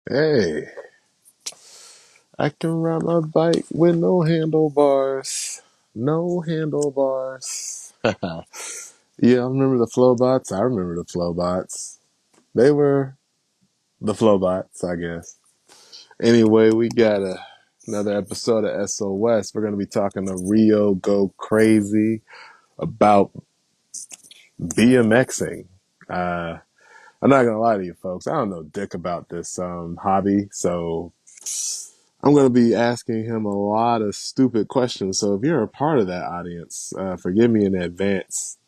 Hey, I can ride my bike with no handlebars. No handlebars. Yeah, I remember the Flowbots. I remember the Flowbots. They were the Flowbots, I guess. Anyway, we got another episode of SOS. We're going to be talking to Rio Go Crazy about BMXing. Uh, I'm not going to lie to you folks. I don't know dick about this hobby, so I'm going to be asking him a lot of stupid questions. So if you're a part of that audience, forgive me in advance.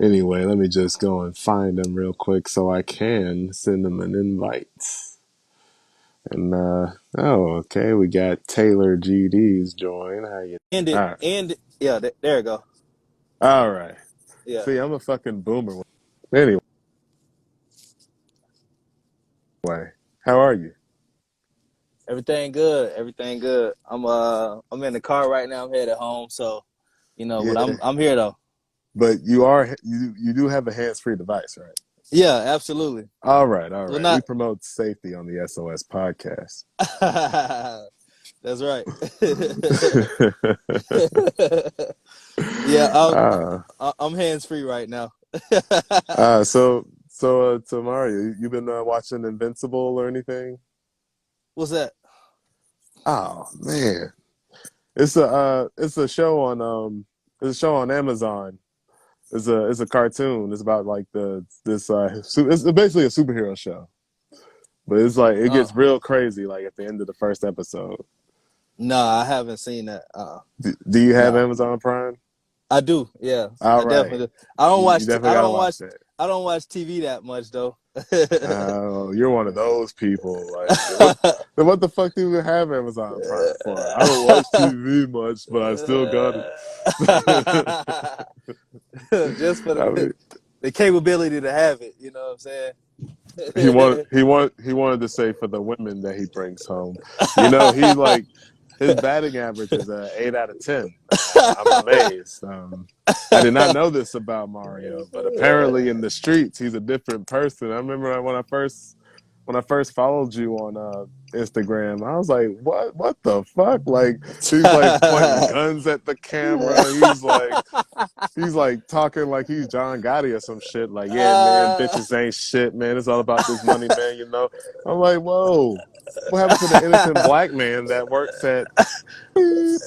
Anyway, let me just go and find them real quick so I can send them an invite. And okay, we got Taylor GD's join. How you? All right, There you go. all right. Yeah, See, I'm a fucking boomer. Anyway, how are you? everything good. Everything good. I'm in the car right now. I'm headed home, so but Yeah, I'm here though. but you do have a hands-free device, right? Yeah, absolutely. All right, all Well, right. We not. promote safety on the SOS podcast. That's right. Yeah, uh, I'm hands free right now. so Mario, you been watching Invincible or anything? What's that? Oh man, it's a show on it's a show on Amazon. It's a cartoon. It's about like it's basically a superhero show, but it's like it gets Oh, real crazy like at the end of the first episode. no, I haven't seen that. Do you have No, Amazon Prime? I do. Yeah, All I right, definitely do. I don't you watch. definitely got to watch that. I don't watch TV that much though. Oh, you're one of those people. Like, what the fuck do you have Amazon Prime for? I don't watch TV much, but I still got it. Just for I mean, the capability to have it. You know what I'm saying? he wanted to say for the women that he brings home. You know, he like his batting average is a 8 out of 10. I'm amazed. I did not know this about Mario, but apparently in the streets he's a different person. I remember when I first followed you on Instagram, I was like, what the fuck? Like he's like pointing guns at the camera. He's like talking like he's John Gotti or some shit. Like, yeah, man, uh, bitches ain't shit, man. It's all about this money, man. You know. I'm like, whoa, what happened to the innocent black man that works at, beep,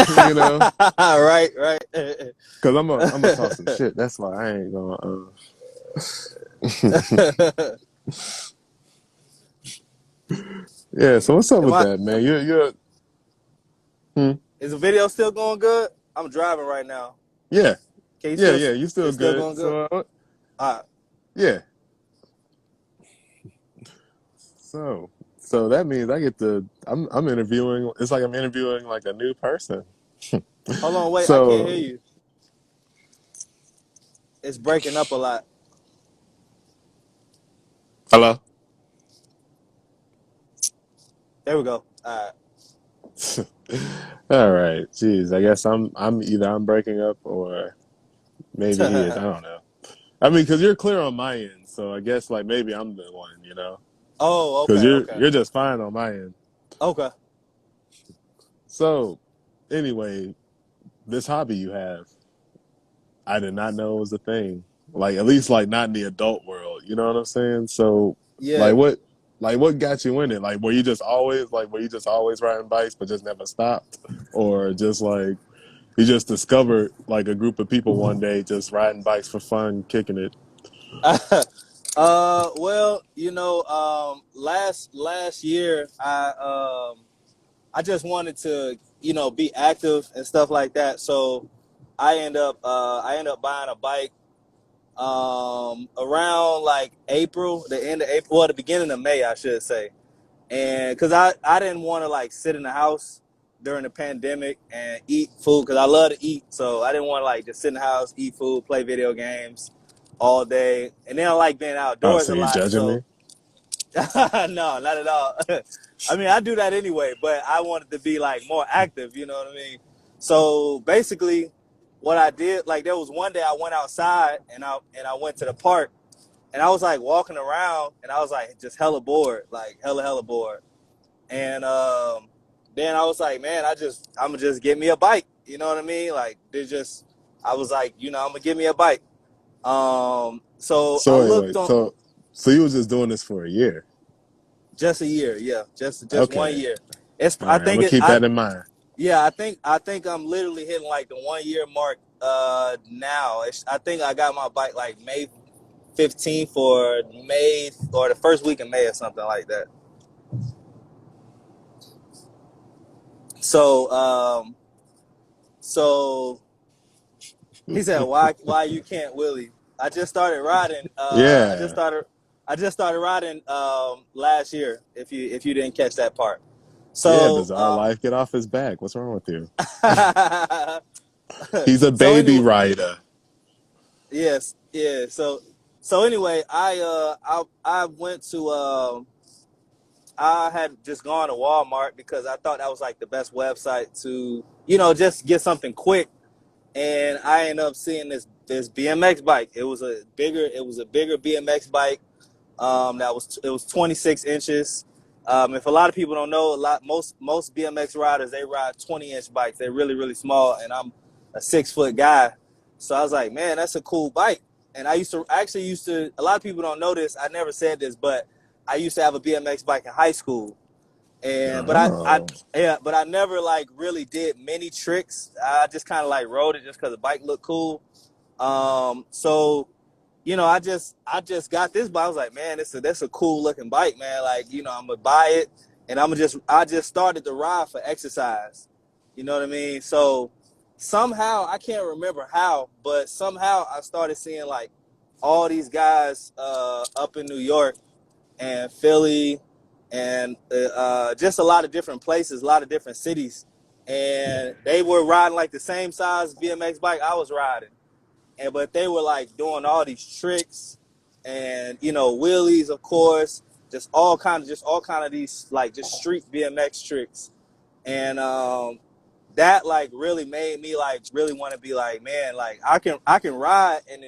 you know? right, right. Because I'm gonna talk some shit. That's why I ain't gonna. Yeah. So what's up Am with I? that, man? You're. Hmm? Is the video still going good? I'm driving right now. Yeah, Can you yeah, still? yeah. You still It's still good. going good. So All right. yeah. So so that means I get to. I'm interviewing. It's like I'm interviewing like a new person. Hold on, wait. I can't hear So you. It's breaking up a lot. hello. There we go. All right. All right. Jeez. I guess I'm either I'm breaking up or maybe he is. I don't know. I mean, because you're clear on my end, so I guess like maybe I'm the one, you know, Oh, because okay, okay, you're just fine on my end. okay. So anyway, this hobby you have, I did not know was a thing. Like at least like not in the adult world. You know what I'm saying? So like Yeah. what like what got you in it? Like were you just always riding bikes but just never stopped, or just like you just discovered like a group of people one day just riding bikes for fun, kicking it. Well, last year I just wanted to, be active and stuff like that. So I end up buying a bike around like April, the end of April, or the beginning of May, I should say. And because I didn't want to like sit in the house during the pandemic and eat food because I love to eat. So I didn't want to like just sit in the house, eat food, play video games all day. And then I like being Oh, outdoors so a you lot. judging me? So no, not at all. I mean, I do that anyway, but I wanted to be like more active, you know what I mean? So basically what I did, like there was one day I went outside and I went to the park and I was like walking around, and I was like just hella bored, like hella bored. And then I was like, man, I'm gonna just get me a bike. You know what I mean? Like they just, I was like, I'm gonna get me a bike. So I So looked anyway, on so you was just doing this for a year. just a year, yeah, just one Okay. year. It's All I right. I'm think gonna it keep I that in mind. yeah I think I'm literally hitting like the 1 year mark now. I think I got my bike like May 15th or May or the first week of May or something like that. So so he said, "Why you can't Willie?" I just started riding. Yeah. I just started riding last year. If you didn't catch that part, Yeah. so Does our life get off his back? What's wrong with you? He's a so baby anyway, rider. yes, yeah. So anyway, I went to I had just gone to Walmart because I thought that was like the best website to just get something quick, and I ended up seeing this BMX bike. It was a bigger BMX bike. It was 26 inches. If a lot of people don't know, most BMX riders they ride 20-inch bikes. They're really small, and I'm a 6 foot guy, so I was like, man, that's a cool bike. And I actually used to. A lot of people don't know this. I never said this, but I used to have a BMX bike in high school, and Oh. but I never like really did many tricks. I just kind of like rode it just because the bike looked cool. So I just got this bike. I was like, man, that's a cool looking bike, man. Like, I'm gonna buy it, and I just started to ride for exercise. You know what I mean? So somehow I can't remember how, but somehow I started seeing like all these guys up in New York and Philly, and just a lot of different places, a lot of different cities, and they were riding like the same size BMX bike I was riding, and but they were like doing all these tricks and wheelies, of course, just all kind of these like just street BMX tricks, and that like really made me like really want to be like, man, like I can ride and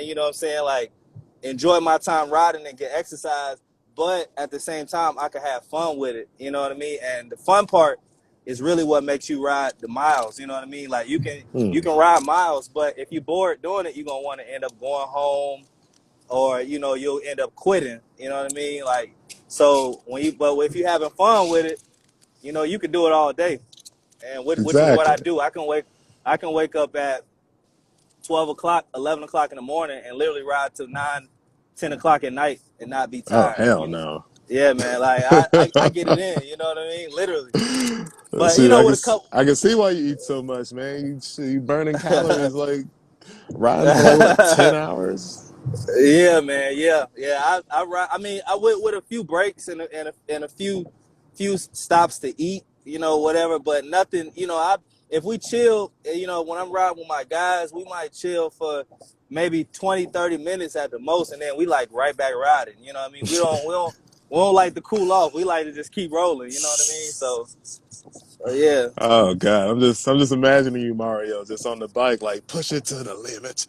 you know what I'm saying, like enjoy my time riding and get exercise, but at the same time I can have fun with it. You know what I mean? And the fun part is really what makes you ride the miles. You know what I mean? Like Hmm. you can ride miles, but if you're bored doing it, you're gonna want to end up going home, or you'll end up quitting. You know what I mean? Like so but if you're having fun with it, you can do it all day, and which is what I Exactly. do. I can wake up at 12 o'clock, 11 o'clock in the morning, and literally ride till 9, 10 o'clock at night and not be Oh tired. hell no. Yeah, man. Like I get it in. You know what I mean? Literally. But See, with a couple. I can see why you eat so much, man. You burning calories like riding for like what 10 hours? Yeah, man. Yeah. I mean, I went with a few breaks and a few stops to eat, whatever. But nothing. If we chill, when I'm riding with my guys, we might chill for maybe 20, 30 minutes at the most, and then we like right back riding. You know what I mean? We don't like to cool off. We like to just keep rolling. You know what I mean? So yeah. Oh god, I'm just imagining you, Mario, just on the bike, like push it to the limit.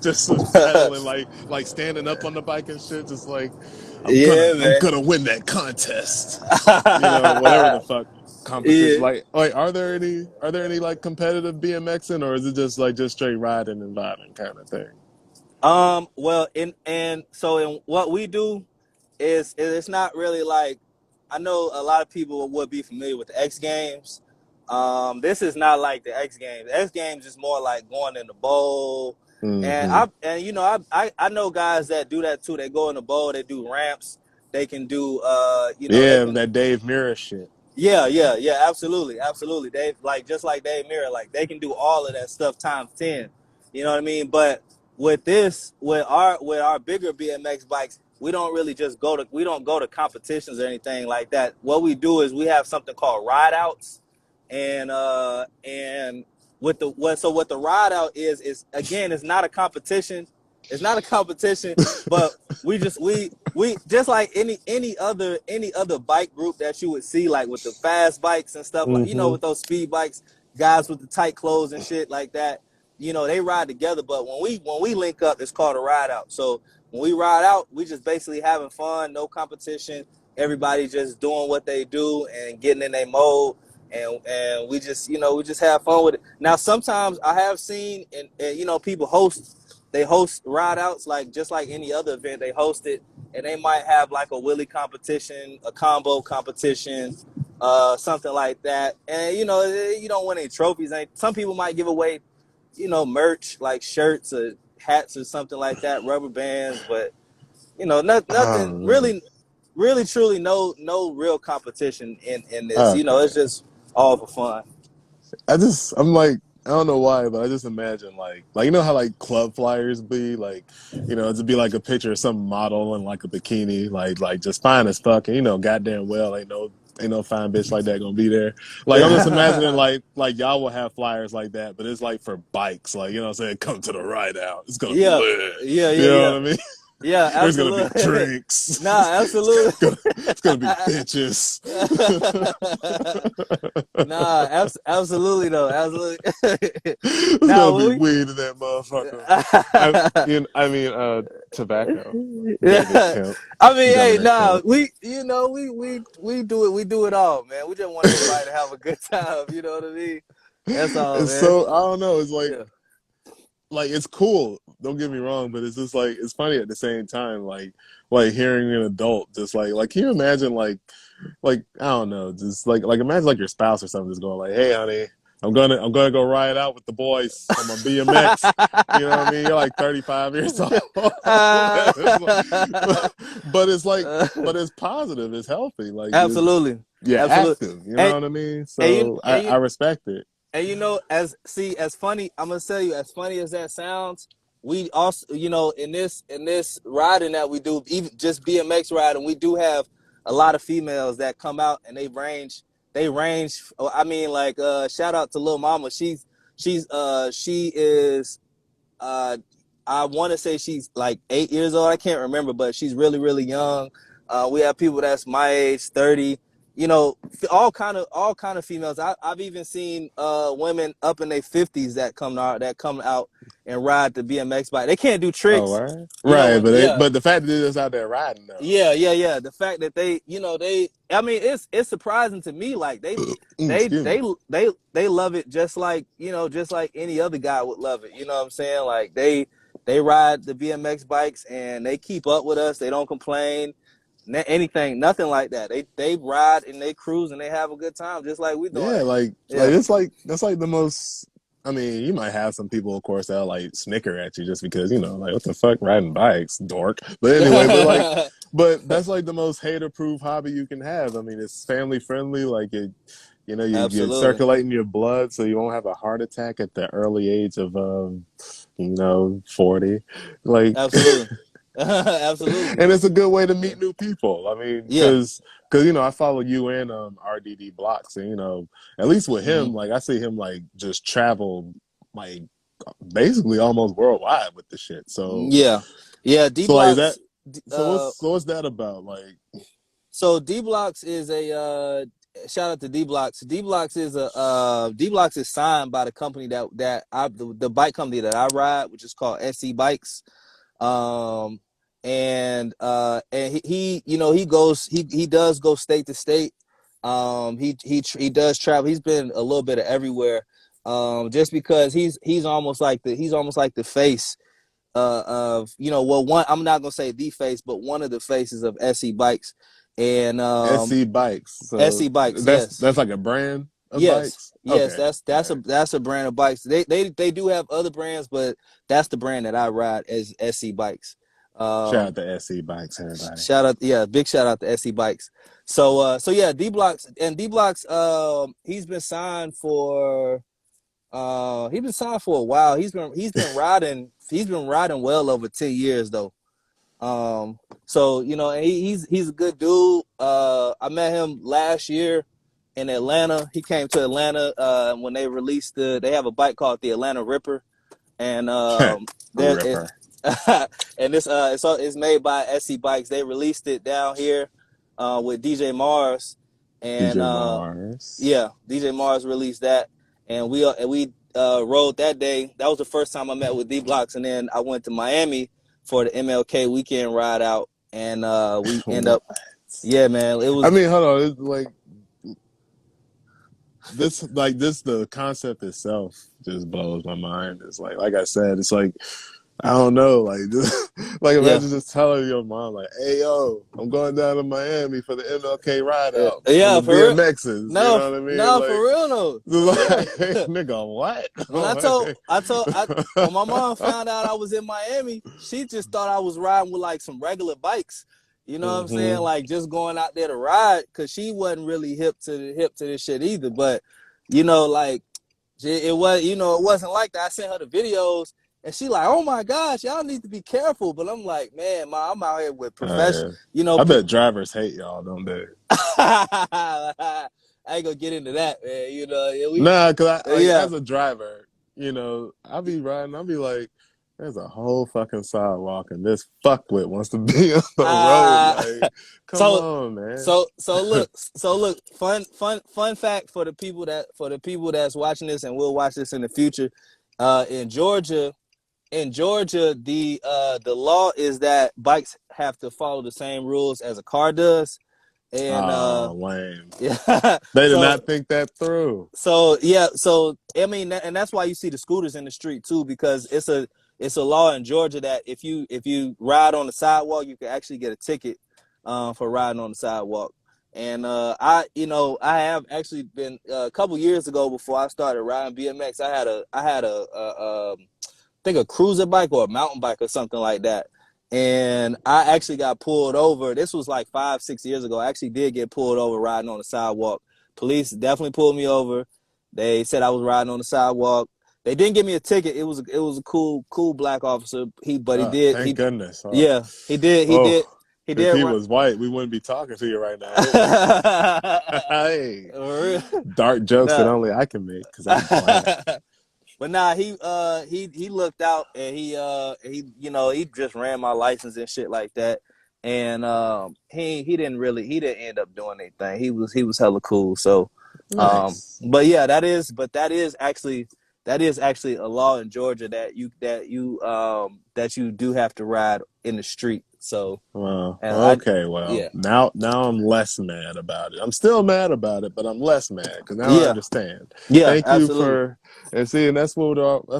Just pedaling, like standing up on the bike and shit, just like Yeah, I'm man. gonna win that contest. Whatever the fuck competition. Yeah. Like are there any like competitive BMXing, or is it just like just straight riding and vibing kind of thing? Well, in what we do is it's not really like, I know a lot of people would be familiar with the X Games. This is not like the X Games. The X Games is more like going in the bowl, and Hmm. I know guys that do that too. They go in the bowl, they do ramps, they can do they Yeah, can that Dave Mirra shit. yeah, absolutely. They like just like Dave Mirra, like they can do all of that stuff times 10. You know what I mean? But with our bigger BMX bikes, we don't go to competitions or anything like that. What we do is we have something called ride outs, and what the ride out is again, it's not a competition. It's not a competition, but we just like any other bike group that you would see, like with the fast bikes and stuff, like Hmm. with those speed bikes, guys with the tight clothes and shit like that. they ride together. But when we link up, it's called a ride out. So when we ride out, we just basically having fun, no competition. Everybody just doing what they do and getting in their mode, and we just have fun with it. Now sometimes I have seen and people host ride outs like just like any other event. They host it and they might have like a wheelie competition, a combo competition, something like that. And you don't win any trophies. And some people might give away, merch like shirts or hats or something like that, rubber bands, but nothing Oh, really, really, truly, no real competition in this. It's okay. just all for fun. I'm like, I don't know why, but I just imagine like you know how like club flyers be like, it'd be like a picture of some model in like a bikini, like just fine as fuck, and goddamn well ain't no fine bitch like that gonna be there. Like I'm just imagining like y'all will have flyers like that, but it's like for bikes, like what I'm saying, come to the ride out. It's gonna be Yeah, lit. yeah, yeah, You know yeah, what I mean? yeah. There's gonna be Absolutely. drinks. Nah, absolutely. It's gonna be bitches. Nah, absolutely though, absolutely. There's Now gonna be when weed in that motherfucker. I, we, I mean, tobacco. Baby yeah, pimp, I mean, hey, governor nah, pimp. we do it, we do it all, man. We just want everybody to have a good time. You know what I mean? That's all, And man. so I don't know. It's Yeah. like it's cool. Don't get me wrong, but it's just like it's funny at the same time. Like hearing an adult just like can you imagine like I don't know, just like imagine like your spouse or something just going like, "Hey, honey, I'm gonna go ride out with the boys on my BMX." You know what I mean? You're like 35 years old, Uh, but it's like, but it's positive, it's healthy, like absolutely, you're absolutely. active. You know And what I mean? and you So and you I respect it. as funny, I'm gonna tell you, as funny as that sounds, we also, in this riding that we do, even just BMX riding, we do have a lot of females that come out and they range. I mean, like, shout out to Lil Mama. She is, uh, I want to say she's like 8 years old. I can't remember, but she's really, really young. We have people that's my age, 30. All kind of females. I've even seen women up in their 50s that come out and ride the BMX bike. They can't do Oh, tricks, right, right, yeah, but the fact that they're just out there riding though. yeah, yeah, yeah. The fact that I mean, it's surprising to me. Like they Excuse me. they they love it just like any other guy would love it. You know what I'm saying? Like they ride the BMX bikes and they keep up with us. They don't complain, anything, nothing like that. They ride and they cruise and they have a good time just like we doing Yeah, it. like Yeah. it's like that's like the most. I mean, you might have some people, of course, that'll like snicker at you just because like what the fuck riding bikes, dork. But anyway, but that's like the most hater-proof hobby you can have. I mean, it's family friendly. Like you're Absolutely. circulating your blood, so you won't have a heart attack at the early age of 40. Like Absolutely. Absolutely. and it's a good way to Yeah. meet new people. I mean, Yeah. because I follow you and RDD Blocks, and at least with Hmm. him, like I see him like just travel like basically almost worldwide with the shit. Yeah. Yeah. D So like is that Blocks. so what's that about? Like So D Blocks is a shout out to D Blocks. D Blocks is signed by the company the bike company that I ride, which is called SC Bikes. Um, and he does go state to state. He does travel. He's been a little bit of everywhere. Just because he's almost like the face of well, one, I'm not gonna say the face, but one of the faces of SE Bikes, and SC Bikes. So SE Bikes, yes. that's like a brand of Yes, bikes. yes, Okay, that's all that's a right. that's a brand of bikes. They do have other brands, but that's the brand that I ride as SC Bikes. Shout Um, out to SC Bikes, everybody. Shout out, yeah, big shout out to SC Bikes. So yeah, D Blocks, he's been signed for a while. He's been riding well over 10 years though. So and he's a good dude. I met him last year in Atlanta. He came to Atlanta when they have a bike called the Atlanta Ripper, and there it Ripper. and it's made by SC Bikes. They released it down here with DJ Mars, and DJ Mars. yeah, DJ Mars released that, and we rode that day. That was the first time I met with D Blocks, and then I went to Miami for the MLK weekend ride out, and we end What? up. Yeah, man, it I was. mean, hold on. It's like this, the concept itself just blows my mind. It's like I said, it's like I don't know, like just, like Yeah, imagine just telling your mom like, "Hey, yo, I'm going down to Miami for the MLK ride yeah, out for yeah, the for real. BMXs." You No, know what I mean? no, Like, for real though, for just real. like nigga, what? When when my mom found out I was in Miami, she just thought I was riding with like some regular bikes. You know what I'm saying? hmm Like just going out there to ride, cause she wasn't really hip to this shit either. But you know, like it was, you know, it wasn't like that. I sent her the videos, and she like, "Oh my gosh, y'all need to be careful." But I'm like, man, ma, I'm out here with Yeah. professional, you know. I bet drivers hate y'all, don't they? I ain't gonna get into that, man. You know, yeah, Nah, cause I like yeah. as a driver, I'll be riding, I'll be like, there's a whole fucking sidewalk and this fuckwit wants to be on the road. Uh, Like, come so on, man. so look, fun fact for the people that's watching this and will watch this in the future. In Georgia, the law is that bikes have to follow the same rules as a car does, and Oh, lame. yeah. They did so not think that through. so I mean, and that's why you see the scooters in the street too, because it's a law in Georgia that if you ride on the sidewalk, you can actually get a ticket for riding on the sidewalk. And I have actually been a couple years ago before I started riding BMX. I think a cruiser bike or a mountain bike or something like that. And I actually got pulled over. This was like 5, 6 years ago. I actually did get pulled over riding on the sidewalk. Police definitely pulled me over. They said I was riding on the sidewalk. They didn't give me a ticket. It was a cool black officer. But he Oh, did thank goodness. Oh, yeah, oh, he if did he run. was white, we wouldn't be talking to you right now anyway. Hey, dark jokes that Nah. only I can make because I'm black. But nah, he looked out and he just ran my license and shit like that. And he didn't end up doing anything. He was hella cool. So Nice. that is actually a law in Georgia that you do have to ride in the street. So Well, and I okay. Well, yeah. now I'm less mad about it. I'm still mad about it, but I'm less mad because now I Yeah. understand. Yeah, Thank you absolutely. for and that's what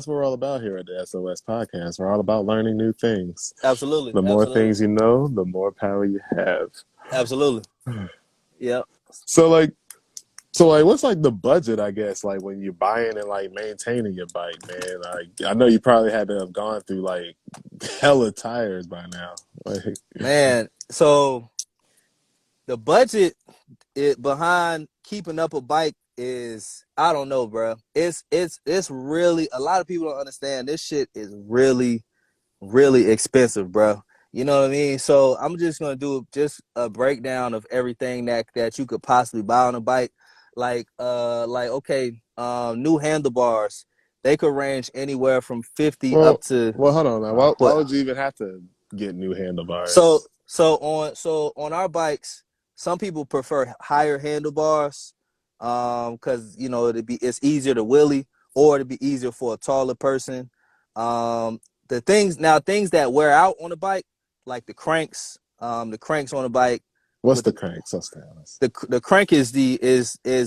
we're all about here at the SOS podcast. We're all about learning new things. Absolutely. The more Absolutely. things you know, the more power you have. Absolutely. Yeah. So like what's like the budget, I guess, like when you're buying and like maintaining your bike, man? Like I know you probably had to have gone through like hella tires by now. Like Man, so the budget behind keeping up a bike is, I don't know, bro. It's really, a lot of people don't understand this shit is really really expensive, bro. You know what I mean? So I'm just gonna do just a breakdown of everything that you could possibly buy on a bike. Like okay, new handlebars. They could range anywhere from 50 up well to well hold on now. Why what would you even have to get new so handlebars? so on our bikes, some people prefer higher handlebars, because it's easier to wheelie, or it'd be easier for a taller person. Things that wear out on the bike, like the cranks on the bike What's with the crank? So stay honest. the crank is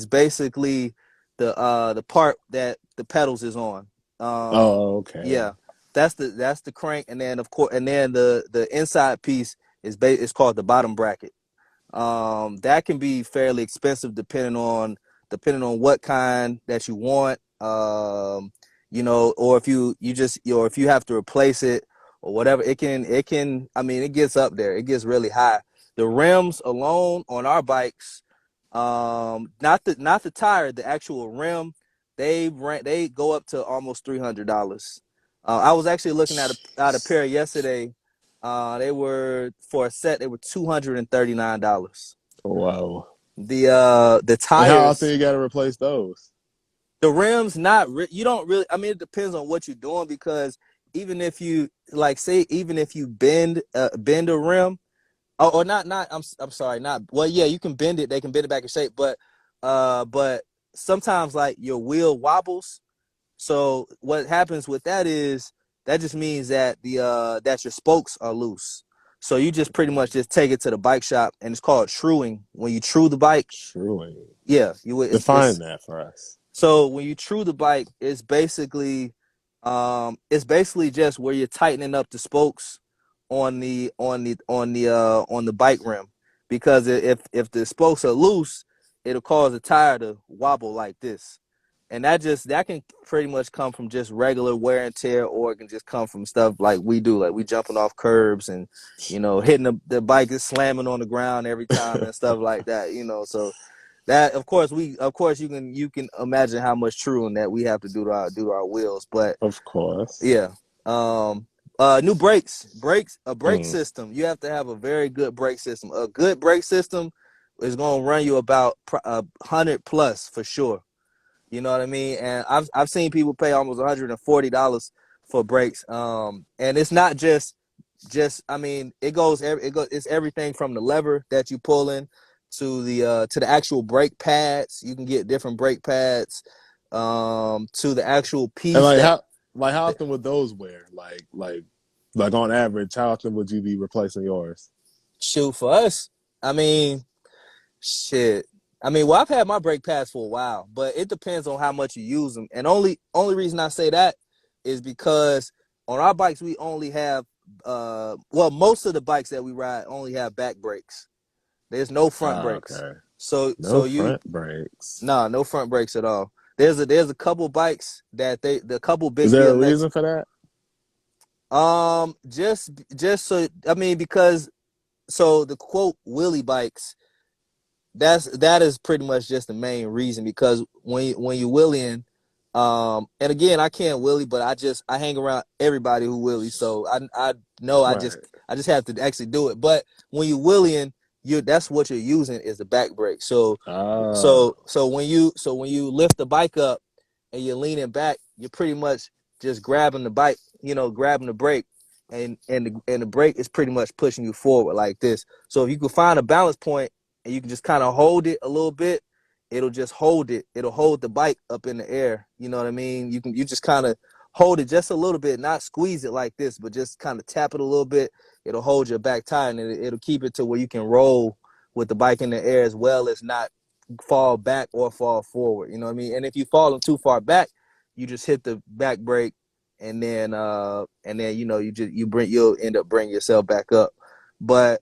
basically the part that the pedals is on. Oh, okay. Yeah, that's the crank, and then of course, and then the inside piece is called the bottom bracket. That can be fairly expensive depending on what kind that you want. Or if you have to replace it or whatever, it can. I mean, it gets up there. It gets really high. The rims alone on our bikes, not the tire, the actual rim, they go up to almost $300. I was actually looking at a pair yesterday. They were, for a set, they were $239. Wow. The And how often tires, you got to replace those? the rims, you don't really. I mean, it depends on what you're doing, because even if you like, say, even if you bend a rim, or not. I'm sorry, not well. Yeah, you can bend it. They can bend it back in shape, but sometimes like your wheel wobbles. So what happens with that is that just means that that your spokes are loose. So you just pretty much just take it to the bike shop, and it's called truing. When you true the bike, Truing. yeah, you Define it's that for us. so when you true the bike, it's basically just where you're tightening up the spokes on the bike rim, because if the spokes are loose, it'll cause the tire to wobble like this, and that can pretty much come from just regular wear and tear, or it can just come from stuff like we do, like we jumping off curbs and hitting the bike is slamming on the ground every time and stuff like that. So that of course you can imagine how much truing that we have to do to our wheels. But Of course. yeah. um New a brake Mm. system. You have to have a very good brake system. A good brake system is going to run you about 100 plus for sure. You know what I mean? And I've seen people pay almost $140 for brakes. And it's not just I mean, it's everything from the lever that you pull in to the actual brake pads. You can get different brake pads, to the actual And piece that like how often would those wear? Like on average, how often would you be replacing yours? shoot for us. I mean, shit. I mean, well, I've had my brake pads for a while, but it depends on how much you use them. And only reason I say that is because on our bikes we only have well, most of the bikes that we ride only have back brakes. There's no front Ah, brakes. okay. So No so you front brakes. Nah, no front brakes at all. There's a couple bikes that the couple Is big there a BMX. reason for that? Just so I mean, because so the quote Willy bikes, that is pretty much just the main reason, because when you wheeling, and again, I can't wheelie, but I hang around everybody who wheelies, so I know Right. I just have to actually do it. But when you wheeling, that's what you're using is the back brake. So Ah, so when you lift the bike up and you're leaning back, you're pretty much just grabbing the bike, grabbing the brake, and the brake is pretty much pushing you forward like this. So if you can find a balance point and you can just kind of hold it a little bit, it'll just hold it. It'll hold the bike up in the air. You know what I mean? You just kind of hold it just a little bit, not squeeze it like this, but just kind of tap it a little bit. It'll hold your back tire, and it'll keep it to where you can roll with the bike in the air as well as not fall back or fall forward. You know what I mean? And if you falling too far back, you just hit the back brake, and then you'll end up bringing yourself back up. But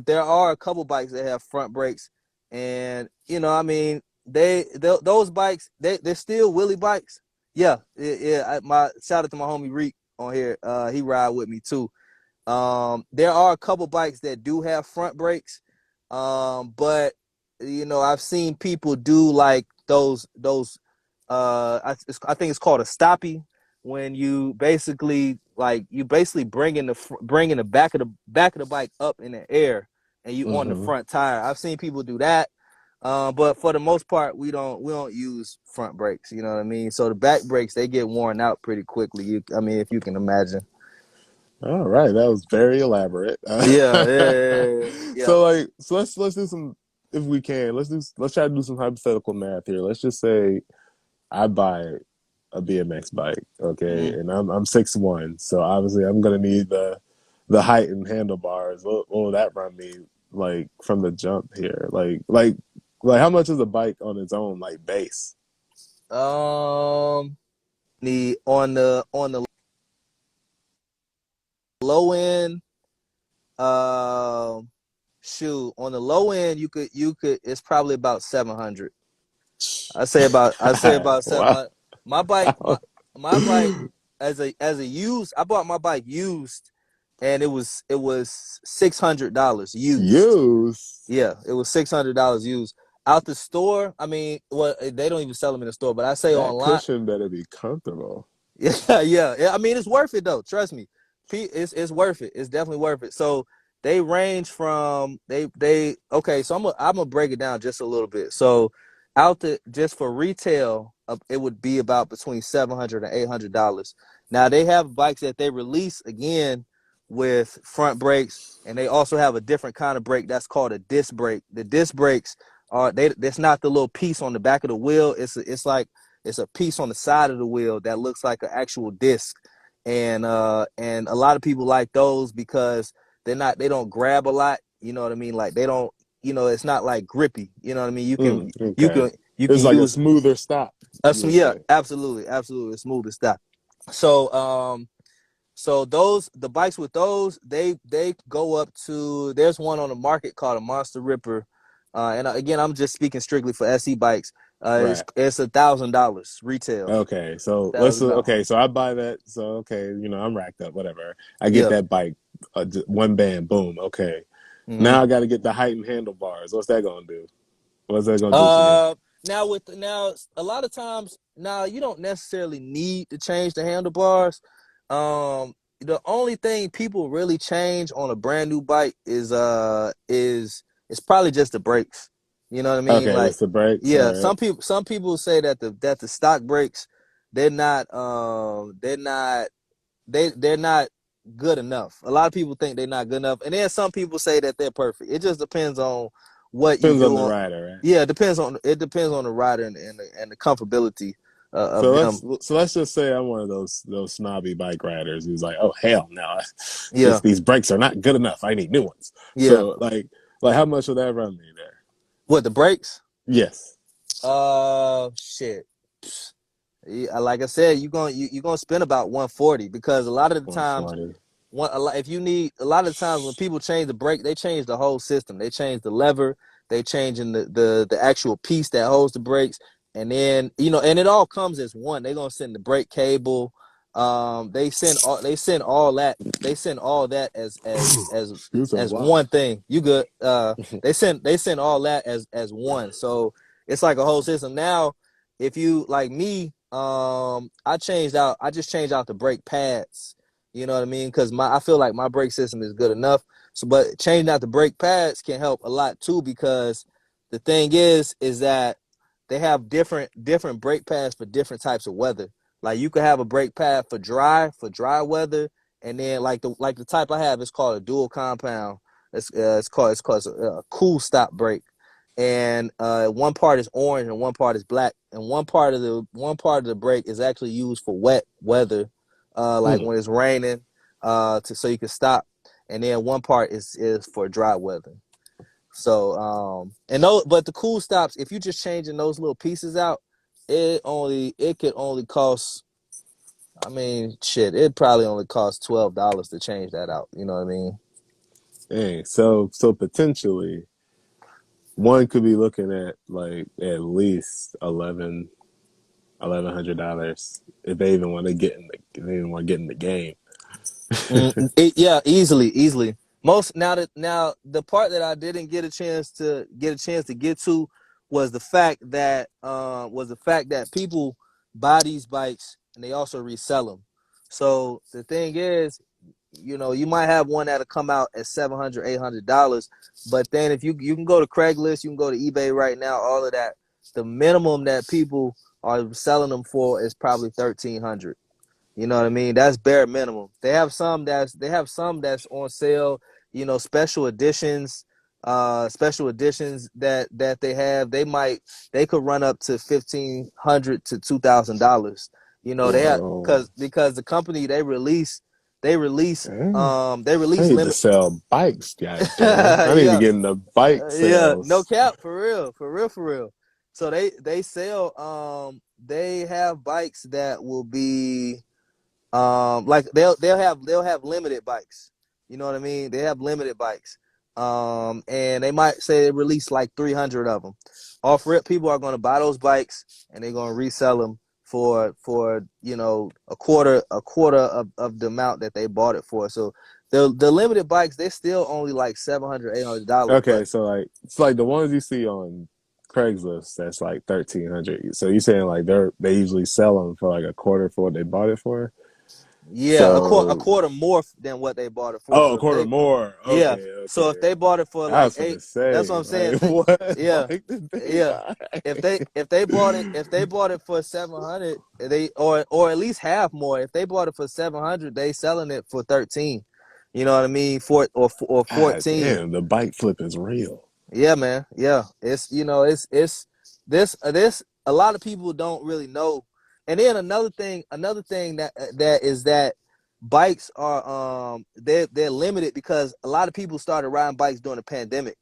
there are a couple bikes that have front brakes, and I mean those bikes, they're still Willy bikes. Yeah, yeah. My shout out to my homie Reek on here. He ride with me too. There are a couple bikes that do have front brakes, but I've seen people do like those. I think it's called a stoppie, when you basically bringing the back of the bike up in the air, and you on the mm-hmm. front tire. I've seen people do that. But for the most part, we don't use front brakes. You know what I mean? So the back brakes, they get worn out pretty quickly. I mean, if you can imagine. All right, that was very elaborate. Yeah, yeah, yeah. So let's do some, if we can. Let's try to do some hypothetical math here. Let's just say I buy a BMX bike, okay, Mm. and I'm 6'1", so obviously I'm gonna need the height and handlebars. What will that run me like from the jump here? Like how much is a bike on its own like base? Um, the on the low end, um, shoot, on the low end, you could it's probably about 700. I say about Wow. 700. My bike, my bike, as a used, I bought my bike used, and it was $600 used. Used. Yeah, it was $600 used out the store. I mean, well, they don't even sell them in the store, but I say That online. cushion better be comfortable. Yeah, yeah. I mean, it's worth it though. Trust me, it's worth it. It's definitely worth it. So they range from they okay. So I'm gonna break it down just a little bit. So out the just for retail, it would be about between $700 and $800. Now they have bikes that they release again with front brakes, and they also have a different kind of brake that's called a disc brake. The disc brakes are they. That's not the little piece on the back of the wheel. It's like it's a piece on the side of the wheel that looks like an actual disc, and a lot of people like those because they don't grab a lot. You know what I mean? Like they don't, it's not like grippy. You know what I mean? You Okay. can you can It's like a use smoother stop, you would yeah, say. absolutely, absolutely smooth as that. So so those the bikes with those they go up to, there's one on the market called a Monster Ripper, and again I'm just speaking strictly for SE bikes. Right. It's $1,000 retail. Okay. So let's $1,000. okay. So I buy that. So okay, I'm racked up. Whatever. I get Yeah. that bike, one band. Boom. Okay. Hmm. Now I got to get the height and handlebars. What's that gonna do? What's that gonna do for me? Uh, now a lot of times now you don't necessarily need to change the handlebars. The only thing people really change on a brand new bike is it's probably just the brakes. You know what I mean? Okay, Like, that's the brakes. All yeah, right. some people say that the stock brakes, they're not good enough. A lot of people think they're not good enough, and then some people say that they're perfect. It just depends on what you Depends on do the on. rider, right? Yeah, it depends on the rider and the comfortability So of them. let's just say I'm one of those snobby bike riders who's like, oh hell no, Yeah, these brakes are not good enough. I need new ones. yeah. So like how much will that run me there? What, the brakes? Yes, Shit. Yeah, like I said, you gonna spend about 140 because a lot of the times 140. if you need, a lot of the times when people change the brake, they change the whole system. They change the lever, they change in the actual piece that holds the brakes, and then and it all comes as one. They're gonna send the brake cable. They send all that You say as wow. one thing. You good? They send all that as one. So it's like a whole system. Now, if you like me, I just changed out the brake pads. You know what I mean? Because I feel like my brake system is good enough. So, but changing out the brake pads can help a lot too, because the thing is that they have different brake pads for different types of weather. Like you could have a brake pad for dry weather, and then like the type I have is called a dual compound. It's called a cool stop brake, and one part is orange and one part is black, and one part of the brake is actually used for wet weather, like Mm. when it's raining, so you can stop, and then one part is for dry weather. So and those, but the cool stops, if you just changing those little pieces out, it could only cost. I mean, shit, it probably only costs $12 to change that out. You know what I mean? Dang. So potentially one could be looking at like at least $1,100 if they even want to get in the if they even want to get in the game. Yeah, easily. Most now the part that I didn't get a chance to get to was the fact that people buy these bikes and they also resell them. So the thing is, you might have one that'll come out at $700, $800, but then if you can go to Craigslist, you can go to eBay right now, all of that. The minimum that people are selling them for is probably 1,300. You know what I mean? That's bare minimum. They have some that's on sale, special editions that they have. They could run up to $1,500 to $2,000. They have, Whoa. because the company Dang. they I release need to limit. sell bikes, goddamn. I need to Yeah, get into bike yeah, no sales. cap, for real, for real, for real. So they sell, they have bikes that will be, like they'll have limited bikes. You know what I mean? They have limited bikes, and they might say they release like 300 of them. Off rip, people are going to buy those bikes and they're going to resell them for a quarter of the amount that they bought it for. So the limited bikes, they're still only like $700, $800, Okay, but so like it's like the ones you see on Craigslist that's like 1,300. So you saying like they usually sell them for like a quarter for what they bought it for? yeah, a So quarter more than what they bought it for. oh, So a if quarter they more. Yeah. Okay, So if okay. they bought it for I like was gonna eight, that's say what I'm saying. like what Yeah, bike did they yeah. buy? If they bought it for 700, or at least half more. If they bought it for 700, they selling it for 13. You know what I mean? Or Ah, 14. damn, the bike flip is real. Yeah, man. Yeah. It's this. a lot of people don't really know. And then another thing that is that bikes are they're limited because a lot of people started riding bikes during the pandemic.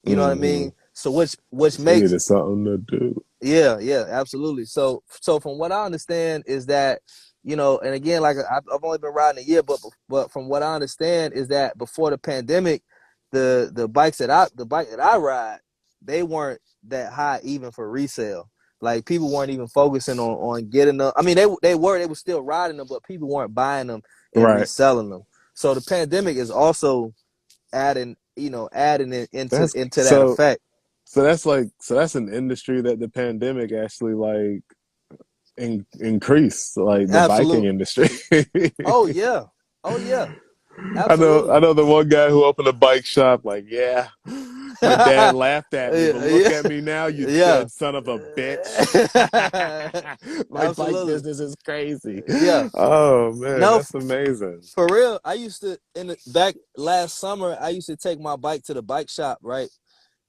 You know what I Mm-hmm. mean? So which They makes needed something to do. yeah, absolutely. So from what I understand is that, and again, like I've only been riding a year, but from what I understand is that before the pandemic, the bike that I ride, they weren't that high even for resale. Like people weren't even focusing on getting them. I mean, they were still riding them, but people weren't buying them and Right. reselling them. So the pandemic is also adding it That's into that so. effect. So that's an industry that the pandemic actually like increased, like the biking Absolutely. industry. Oh yeah. Oh yeah. I Absolutely. know the one guy who opened a bike shop. Like, yeah, my dad laughed at me, but look Yeah. at me now, you Yeah. dead son of a bitch. My bike Absolutely. business is crazy. Yeah. Oh man, No, that's amazing. for real. I used to back last summer. I used to take my bike to the bike shop, right?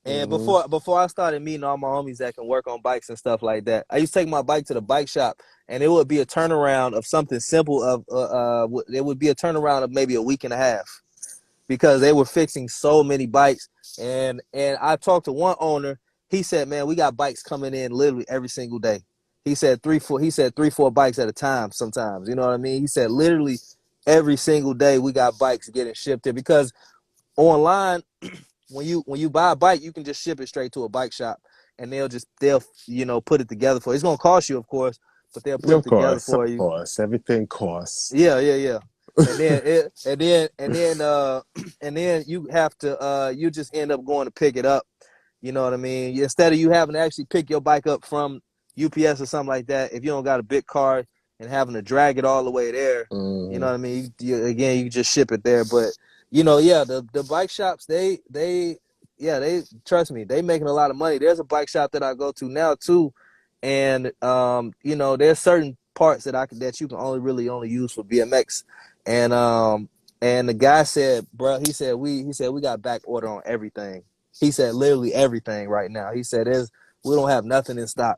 And Hmm. before I started meeting all my homies that can work on bikes and stuff like that, I used to take my bike to the bike shop, and it would be a turnaround of something simple. It would be a turnaround of maybe a week and a half because they were fixing so many bikes. And I talked to one owner. He said, "Man, we got bikes coming in literally every single day." He said three, four bikes at a time sometimes. You know what I mean? He said literally every single day we got bikes getting shipped here because online when you buy a bike, you can just ship it straight to a bike shop and they'll put it together for you. It's gonna cost you, of course, but they'll put it together for Of you. course, everything costs. Yeah. And then and then you have to you just end up going to pick it up. You know what I mean? Instead of you having to actually pick your bike up from UPS or something like that, if you don't got a big car and having to drag it all the way there, you know Hmm. what I mean? Again, you just ship it there. But yeah, the bike shops they trust me, they making a lot of money. There's a bike shop that I go to now too, and there's certain parts that you can only use for BMX, and the guy said, bro, he said we got back order on everything. He said literally everything right now. He said we don't have nothing in stock.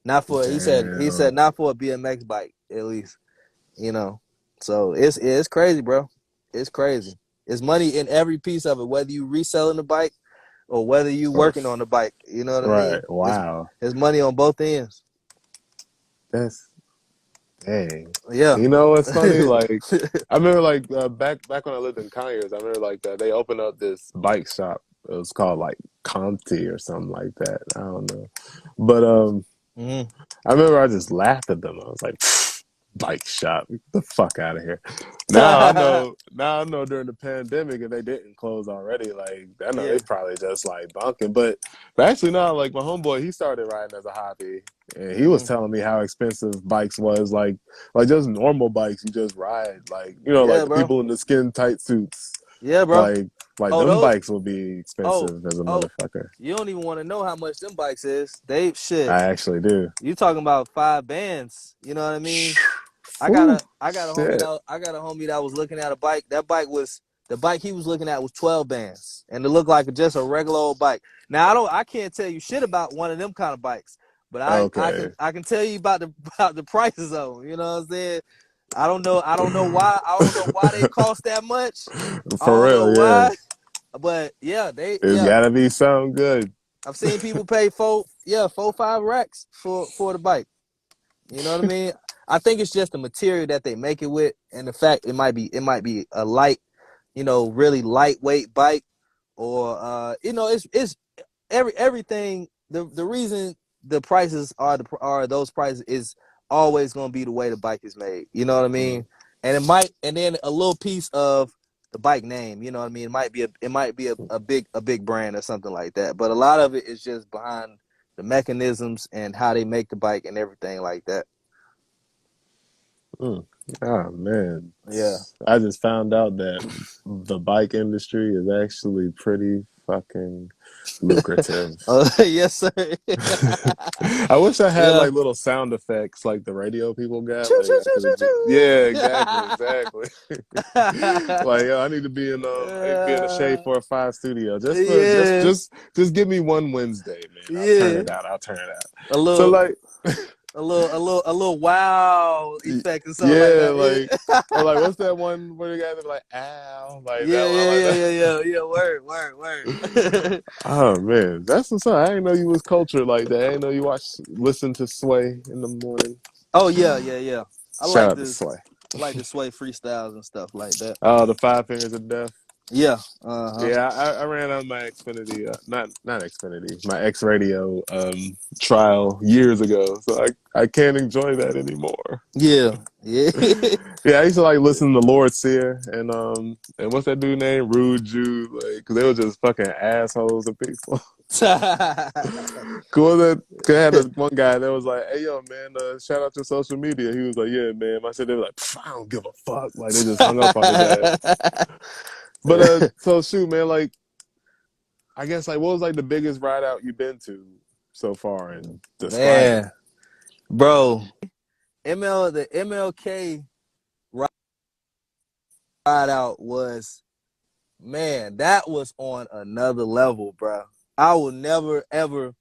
Not for he said Damn. not for a BMX bike at least. You know, so it's crazy, bro. It's crazy. It's money in every piece of it, whether you reselling the bike or whether you Or working on the bike. You know what I right. mean? Wow. It's money on both ends. That's dang. Yeah. You know what's funny? Like, I remember like back when I lived in Conyers, I remember like they opened up this bike shop. It was called like Conti or something like that. I don't know, but Mhm. I remember I just laughed at them. I was like, bike shop, get the fuck out of here. Now I know. Now I know during the pandemic, if they didn't close already, like I know they Yeah. probably just like bunking. But actually, no. Like my homeboy, he started riding as a hobby, and he was Mhm. telling me how expensive bikes was. Like just normal bikes, you just ride. Like like Yeah, the bro. people in the skin tight suits. Yeah, bro. Like like Oh, them those. bikes will be Oh, expensive as a oh. motherfucker. You don't even want to know how much them bikes is. They shit. I actually do. You talking about 5 bands? You know what I mean? Whew, I got a homie shit. that was looking at a bike. That bike was the bike he was looking at was 12 bands, and it looked like just a regular old bike. Now I can't tell you shit about one of them kind of bikes, but Okay. I can tell you about the prices of them. You know what I'm saying? I don't know why they cost that much. I For don't know real, yeah. why, but It's gotta be something good. I've seen people pay 5 racks for the bike. You know what I mean? I think it's just the material that they make it with, and the fact it might be a light, really lightweight bike, or it's everything. The reason the prices are those prices is always going to be the way the bike is made. You know what I Mm. mean? And then a little piece of the bike name. You know what I mean? It might be a big brand or something like that, but a lot of it is just behind the mechanisms and how they make the bike and everything like that. Mm. Oh man. Yeah. I just found out that the bike industry is actually pretty fucking lucrative. Yes, sir. I wish I had Yeah. like little sound effects like the radio people got. Choo Like choo I choo could choo just, yeah, exactly, choo. exactly. Like I need to be in a Shade 4 or 5 studio Yeah. just give me one Wednesday, man. I'll turn Yeah. it out. I'll turn it out. A So little like a little wow effect or something like Yeah, that. like, Yeah. or like, what's that one where the guys are like, ow, like that Yeah, one, yeah, like yeah, that. yeah, yeah, yeah. Word, word, word. Oh man, that's what's up. I didn't know you was cultured like that. I didn't know you listen to Sway in the morning. Oh yeah, yeah, yeah. I Shout like out to this. Sway. I like to sway freestyles and stuff like that. Oh, the Five Fingers of Death. Yeah. Uh-huh. Yeah, I ran on my Xfinity, not Xfinity, my X Radio trial years ago, so I can't enjoy that anymore. Yeah. Yeah. Yeah, I used to like listen to Lord Sear and what's that dude name? Rude Jude, like because they were just fucking assholes of people. Cool that cause I had this one guy that was like, "Hey yo, man, shout out to social media." He was like, "Yeah, man." I said they were like, "I don't give a fuck." Like they just hung up on his ass. But so shoot, man, like I guess like what was like the biggest ride out you've been to so far, and describe it. Man, bro, the MLK ride out was, man, that was on another level, bro. I will never ever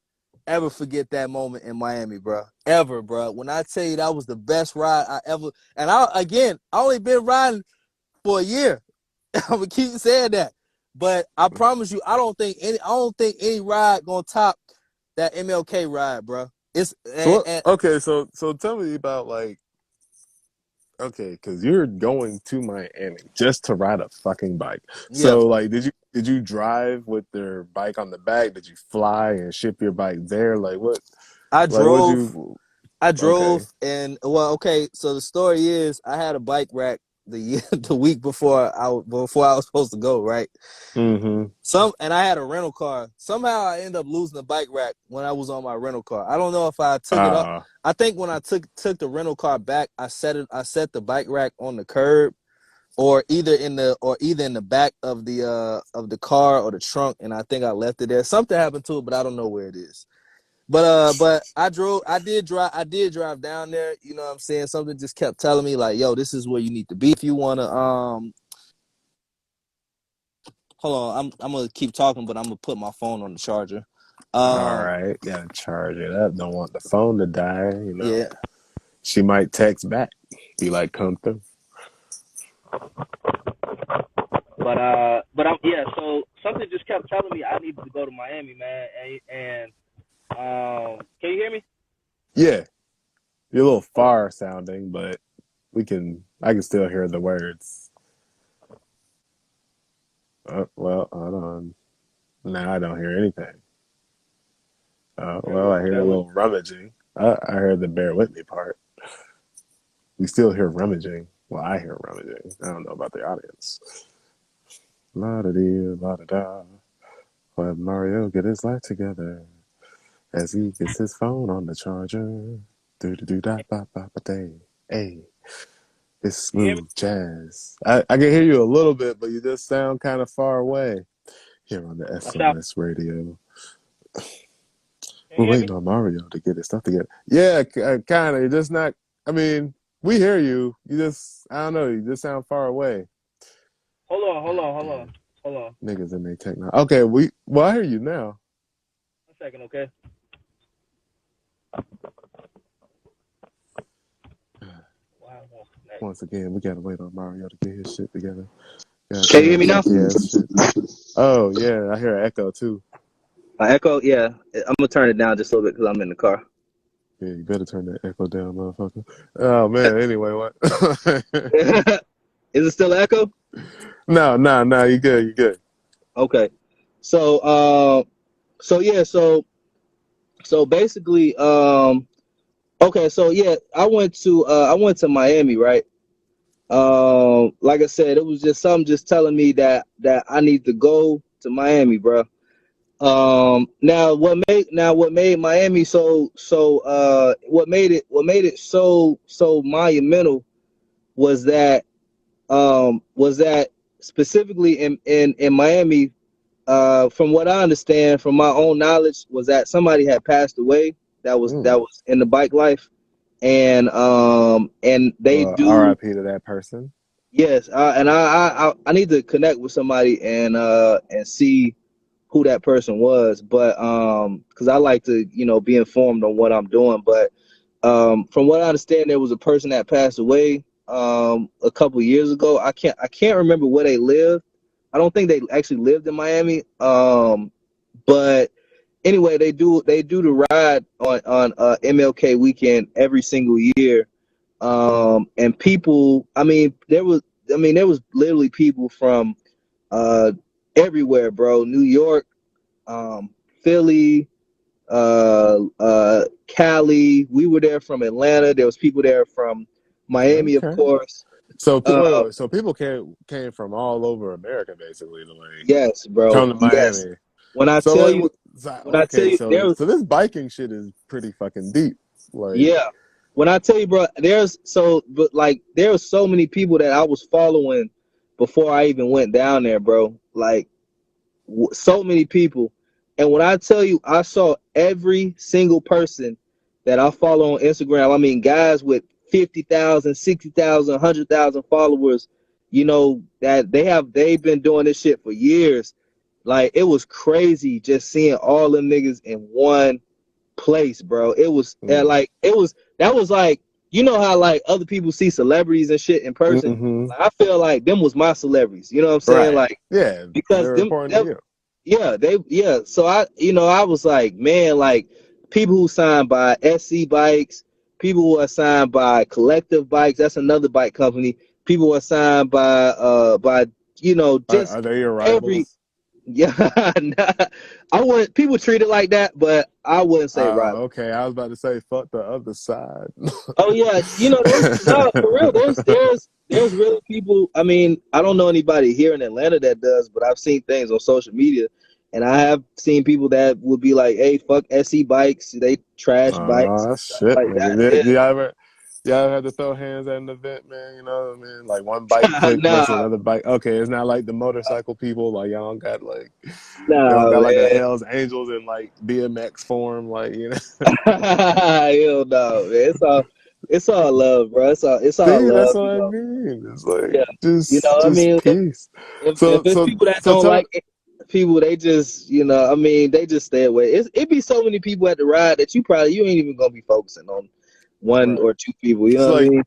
forget that moment in Miami, bro. Ever, bro. When I tell you that was the best ride I ever, and I only been riding for a year. I'm gonna keep saying that, but I promise you, I don't think any ride gonna top that MLK ride, bro. It's and Okay, so tell me about like okay, because you're going to Miami just to ride a fucking bike. yeah, So like, did you drive with their bike on the back? Did you fly and ship your bike there? Like what? I Like what drove. you? I Okay. drove and well, okay. So the story is, I had a bike rack the week before I was supposed to go, right? Mm-hmm. And I had a rental car. Somehow I ended up losing the bike rack when I was on my rental car. I don't know if I took it up. Uh. I think when I took the rental car back, I set the bike rack on the curb, or either in the back of the car or the trunk, and I think I left it there. Something happened to it, but I don't know where it is. But I did drive down there, you know what I'm saying? Something just kept telling me like, yo, this is where you need to be if you wanna hold on, I'm gonna keep talking, but I'm gonna put my phone on the charger. All Um right. Gotta charge it up. Don't want the phone to die. You know. yeah. She might text back. Be like, come through. But I'm yeah, so something just kept telling me I needed to go to Miami, man. And can you hear me? Yeah. You're a little far sounding, but I can still hear the words. Well, hold on. Now I don't hear anything. Well, I hear a little rummaging. I heard the bear with me part. We still hear rummaging. Well, I hear rummaging. I don't know about the audience. La da dee, la da da. Let Mario get his life together as he gets his phone on the charger. Do do do da ba ba ba day. Hey, it's Can you hear me? smooth jazz. I can hear you a little bit, but you just sound kind of far away here on the I sound SOS radio. Can We're you hear me? waiting on Mario to get his stuff together. Yeah, kind of. You're just not. I mean, we hear you. You just, I don't know. You just sound far away. Hold Damn, on. Hold on. niggas in their technology. Okay, well, I hear you now. 1 second, okay? Wow. Once again, we gotta wait on Mario to get his shit together. Got Can you hear that me now? funky ass shit. Oh yeah, I hear an echo too. My echo, yeah. I'm gonna turn it down just a little bit because I'm in the car. Yeah, you better turn that echo down, motherfucker. Oh man. Anyway, what? Is it still an echo? No. You good? You good? Okay. So, so yeah, so basically, okay, so yeah, I went to Miami, right? Like I said, it was just something just telling me that I need to go to Miami, bro. Now what made Miami what made it so monumental was that specifically in Miami, from what I understand from my own knowledge, was that somebody had passed away that Mm. was in the bike life, and they Well, do. R.I.P. to that person. Yes, and I need to connect with somebody and see who that person was, but because I like to be informed on what I'm doing, but From what I understand, there was a person that passed away a couple years ago. I can't remember where they lived. I don't think they actually lived in Miami. But anyway, they do the ride on MLK weekend every single year. And people, there was literally people from uh everywhere, bro. New York, Philly, Cali. We were there from Atlanta. There was people there from Miami, of Okay. course. So Uh, so people came from all over America basically to like yes, bro. come to Yes. Miami. When I So tell like you, when I tell okay, you, there was, so this biking shit is pretty fucking deep. Like yeah. When I tell you, bro, but like there were so many people that I was following before I even went down there, bro. Like so many people. And when I tell you, I saw every single person that I follow on Instagram. I mean, guys with 50,000, 60,000, 100,000 followers, that they've been doing this shit for years. Like, it was crazy just seeing all them niggas in one place, bro. It was mm, that was like, how like other people see celebrities and shit in person. hmm. Like, I feel like them was my celebrities. You know what I'm saying? Right. Like, Yeah, because they're important to you. yeah. So I was like, man, like people who signed by SC Bikes, people who are signed by Collective Bikes, that's another bike company. People who are signed by just Are they your every rivals? yeah. Nah, I wouldn't people treat it like that, but I wouldn't say rival. Okay. I was about to say fuck the other side. Oh yeah, there's no for real. There's really people. I mean, I don't know anybody here in Atlanta that does, but I've seen things on social media, and I have seen people that would be like, "Hey, fuck SE bikes. They trash bikes Oh and stuff shit, like that." nigga. Yeah, Do y'all ever had to throw hands at an event, man? You know what I mean? Like one bike click versus nah, another bike. Okay, it's not like the motorcycle people. Like y'all don't nah, got like a man. Hell's Angels in like BMX form. Like Hell no, man. It's all love, bro. It's all See, that's love, what I mean. It's like Yeah, I just mean, peace. if it's people that So don't tell like it, people, they just, they just stay away. It be so many people at the ride that you ain't even gonna be focusing on one right. or two people. You know So what I like mean?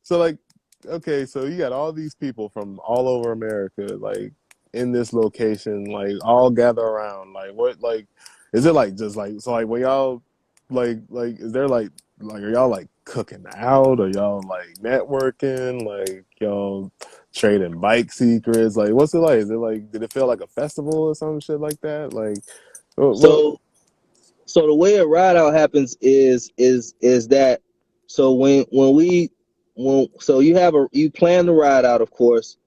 So like, okay, so you got all these people from all over America, like in this location, like all gather around. Like what, like, is it like just like so like when y'all like is there like are y'all like cooking out or y'all like networking like y'all trading bike secrets like what's it like is it like did it feel like a festival or some shit like that like what So, so the way a ride out happens is that so when you plan the ride out, of course,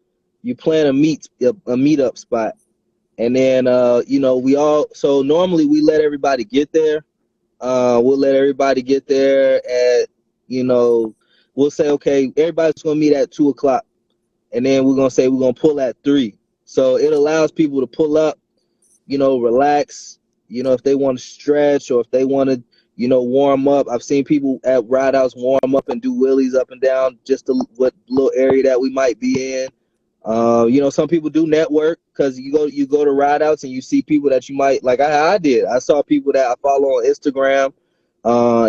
you plan a meetup spot, and then we all so normally we let everybody get there. We'll let everybody get there at, you know, we'll say, okay, everybody's going to meet at 2 o'clock. And then we're going to say we're going to pull at 3. So it allows people to pull up, relax, if they want to stretch or if they want to, warm up. I've seen people at ride outs warm up and do wheelies up and down just what little area that we might be in. Some people do network because you go to ride outs and you see people that you might like. I did. I saw people that I follow on Instagram.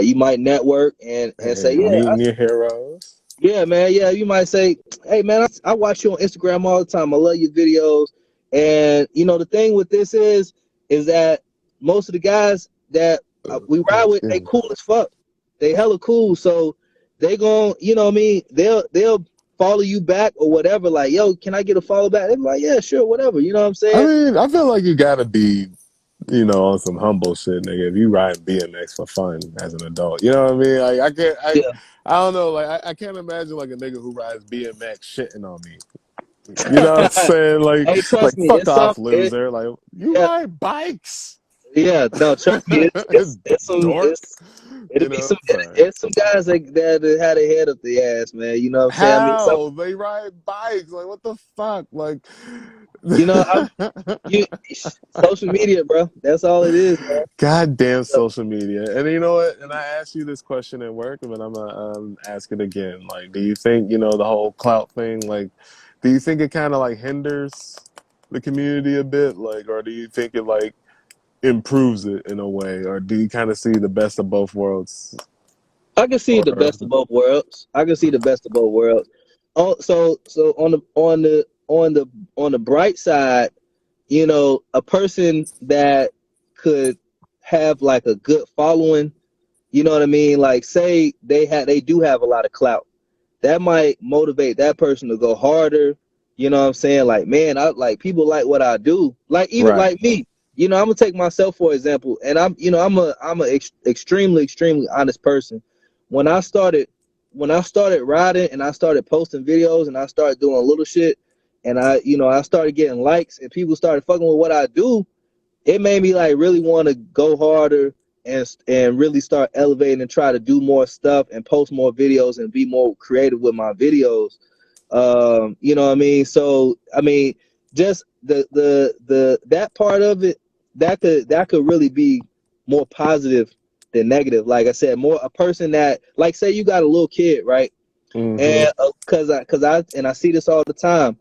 You might network and say, and yeah, meeting your heroes? yeah, man, yeah. You might say, hey, man, I watch you on Instagram all the time. I love your videos. And the thing with this is that most of the guys that we ride with, Excuse they me. cool as fuck. They hella cool. So they gon' what I mean, they'll follow you back or whatever. Like, yo, can I get a follow back? They're like, yeah, sure, whatever. You know what I'm I saying? mean, I feel like you gotta be, on some humble shit, nigga. If you ride BMX for fun as an adult, you know what I mean? Like, Yeah. I don't know. Like, I can't imagine like a nigga who rides BMX shitting on me. You know what I'm saying? Hey, trust Like me, fuck off, loser. Like, you yeah, ride bikes, yeah. No, trust me, it's some dork. it's it'll be some Sorry. it's some guys that had a head up the ass, man. You know what I'm saying? I mean, How they ride bikes? Like, what the fuck? Like, I'm you social media, bro. That's all it is, man. goddamn So, social media. And you know what? And I asked you this question at work, but I'm gonna ask it again. Like, do you think the whole clout thing? Like, do you think it kind of like hinders the community a bit? Like, or do you think it like improves it in a way, or do you kind of see the best of both worlds? I can see the Or best of both worlds. I can see the best of both worlds. Oh, so on the bright side, you know, a person that could have like a good following, you know what I mean? Like say they do have a lot of clout, that might motivate that person to go harder. You know what I'm saying? Like, man, I like people like what I do. Like even right, like me. You know, I'm gonna take myself for example, and I'm a extremely honest person. When I started when I started riding and I started posting videos and I started doing little shit, and I started getting likes and people started fucking with what I do, it made me like really want to go harder and really start elevating and try to do more stuff and post more videos and be more creative with my videos. You know what I mean? So I mean, just the that part of it that could really be more positive than negative. Like I said, more a person that like say you got a little kid, right? mm-hmm, And I see this all the time.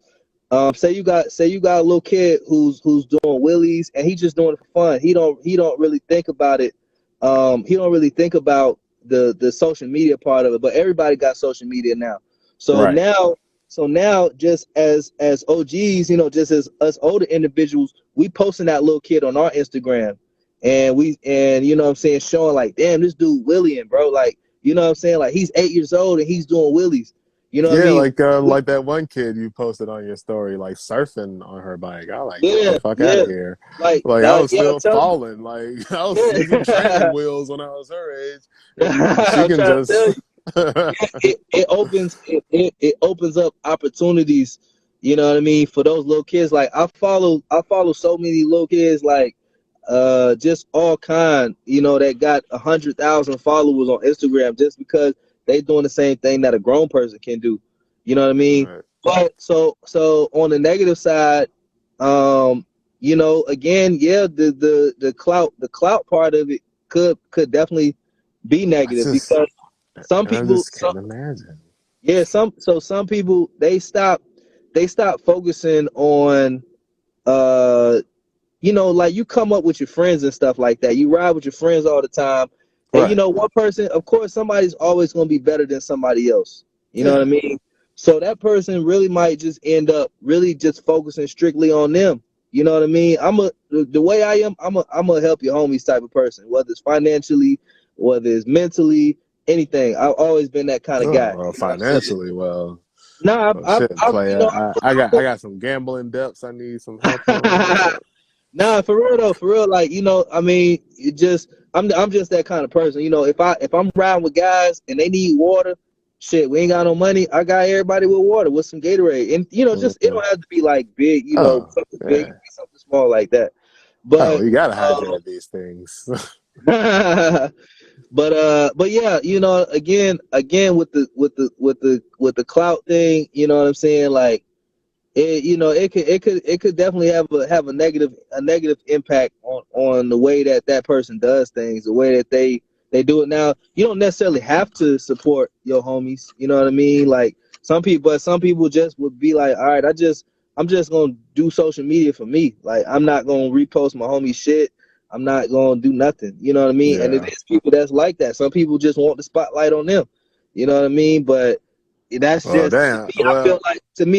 Say you got a little kid who's doing wheelies and he's just doing it for fun. He don't really think about it. He don't really think about the social media part of it. But everybody got social media now. So right. now so now just as OGs, just as us older individuals, we posting that little kid on our Instagram, and you know what I'm saying, showing like, damn, this dude William, bro, like, you know what I'm saying, like he's 8 years old and he's doing wheelies. You know what I Yeah, mean? like that one kid you posted on your story, like surfing on her bike. I like get the Yeah, fuck out yeah. of here. Like, Like I was yeah, I'm still telling you. falling. Like I was using training Yeah. wheels when I was her age, and she I'm can trying to tell just. you. It opens up opportunities, you know what I mean, for those little kids. Like I follow so many little kids, like just all kind, that got 100,000 followers on Instagram just because they doing the same thing that a grown person can do. You know what I mean? Right. But so on the negative side, um, again, yeah, the clout part of it could definitely be I negative just because some and I people, just can't imagine. yeah, some people they stop focusing on uh like you come up with your friends and stuff like that. You ride with your friends all the time. And Right. one person, of course, somebody's always going to be better than somebody else. You know what I Yeah. mean? So that person really might just end up really just focusing strictly on them. You know what I mean? The way I am, I'm a help your homies type of person, whether it's financially, whether it's mentally, anything. I've always been that kind of Oh guy. well, You know what I'm saying? financially, well, No, well, I've, shit, I've you player. know, I got some gambling debts. I need some help on. Nah, for real though, for real. Like, I mean, I'm just that kind of person. If I'm riding with guys and they need water, shit, we ain't got no money. I got everybody with water with some Gatorade, and just it Mhm. don't have to be like big, Oh something big, it yeah. can be something small like that. Oh, But you gotta uh, hydrate these things. but yeah, again with the clout thing, you know what I'm saying? Like, it could definitely have a negative impact on the way that person does things, the way that they do it. Now, you don't necessarily have to support your homies, you know what I mean? Like some people just would be like, all right, I'm just gonna do social media for me. Like, I'm not gonna repost my homie shit. I'm not gonna do nothing, you know what I mean? And it Yeah. is people that's like that. Some people just want the spotlight on them, you know what I mean? But that's Oh just damn. Well,